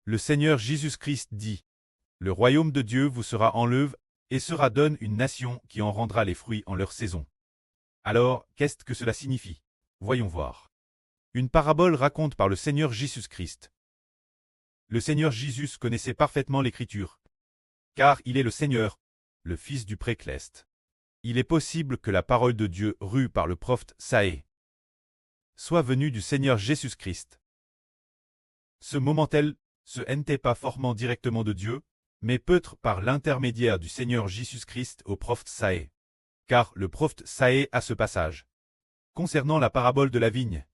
Le Seigneur Jésus-Christ dit, « Le royaume de Dieu vous sera enlevé et sera donné une nation qui en rendra les fruits en leur saison. » Alors, qu'est-ce que cela signifie? Voyons voir. Une parabole raconte par le Seigneur Jésus-Christ. Le Seigneur Jésus connaissait parfaitement l'Écriture, car il est le Seigneur, le Fils du Précleste. Il est possible que la parole de Dieu rue par le prophète Saé soit venue du Seigneur Jésus-Christ. Ce moment-elle ce n'était pas formant directement de Dieu, mais peut-être par l'intermédiaire du Seigneur Jésus-Christ au prophète Saé. Car le prophète Saé a ce passage concernant la parabole de la vigne.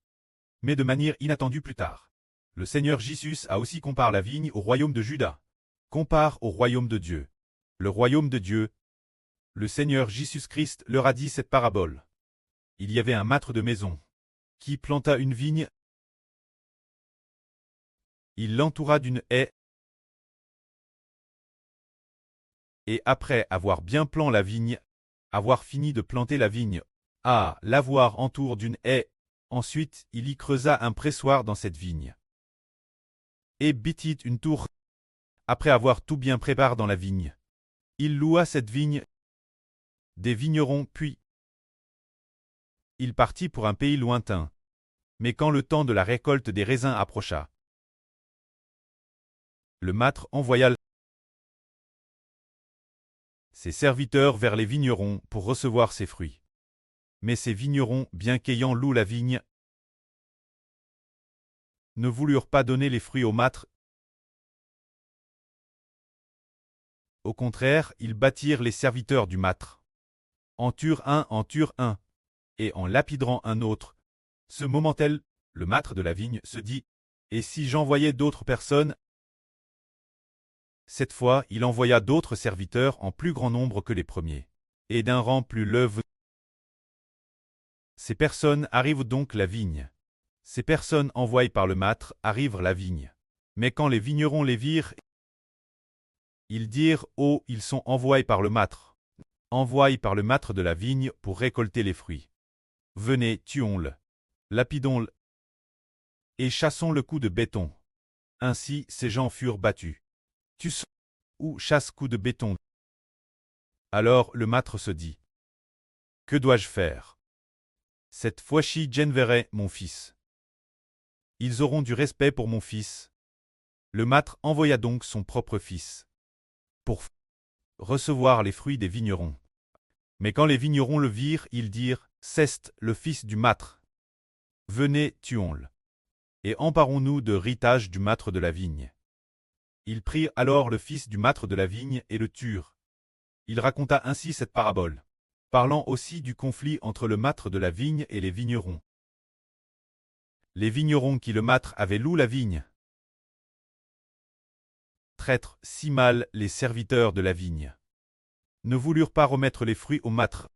Mais de manière inattendue plus tard. Le Seigneur Jésus a aussi comparé la vigne au royaume de Juda. Compare au royaume de Dieu. Le royaume de Dieu. Le Seigneur Jésus-Christ leur a dit cette parabole. Il y avait un maître de maison qui planta une vigne. Il l'entoura d'une haie. Et après avoir bien planté la vigne, avoir fini de planter la vigne, l'avoir entouré d'une haie, ensuite il y creusa un pressoir dans cette vigne. Et bâtit une tour. Après avoir tout bien préparé dans la vigne, il loua cette vigne des vignerons, puis il partit pour un pays lointain. Mais quand le temps de la récolte des raisins approcha, le maître envoya ses serviteurs vers les vignerons pour recevoir ses fruits. Mais ces vignerons, bien qu'ayant loué la vigne, ne voulurent pas donner les fruits au maître. Au contraire, ils battirent les serviteurs du maître. En turent un, et en lapiderant un autre. Ce moment-là, le maître de la vigne se dit, « Et si j'envoyais d'autres personnes ?» Cette fois, il envoya d'autres serviteurs en plus grand nombre que les premiers, et d'un rang plus élevé. Ces personnes arrivent donc la vigne. Ces personnes envoyées par le maître arrivent la vigne. Mais quand les vignerons les virent, ils dirent, « Oh, ils sont envoyés par le maître, envoyés par le maître de la vigne pour récolter les fruits. Venez, tuons-le, lapidons-le, et chassons le coup de béton. » Ainsi ces gens furent battus. Tuent ou chasse coup de béton. Alors le maître se dit, « Que dois-je faire? Cette fois-ci j'enverrai mon fils. Ils auront du respect pour mon fils. » Le maître envoya donc son propre fils pour recevoir les fruits des vignerons. Mais quand les vignerons le virent, ils dirent, « C'est le fils du maître. Venez, tuons-le, et emparons-nous de l'héritage du maître de la vigne. » Ils prirent alors le fils du maître de la vigne et le tuèrent. Il raconta ainsi cette parabole, parlant aussi du conflit entre le maître de la vigne et les vignerons. Les vignerons qui le maître avait loué la vigne traîtrent si mal les serviteurs de la vigne, ne voulurent pas remettre les fruits au maître,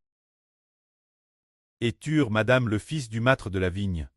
et tuèrent madame le fils du maître de la vigne.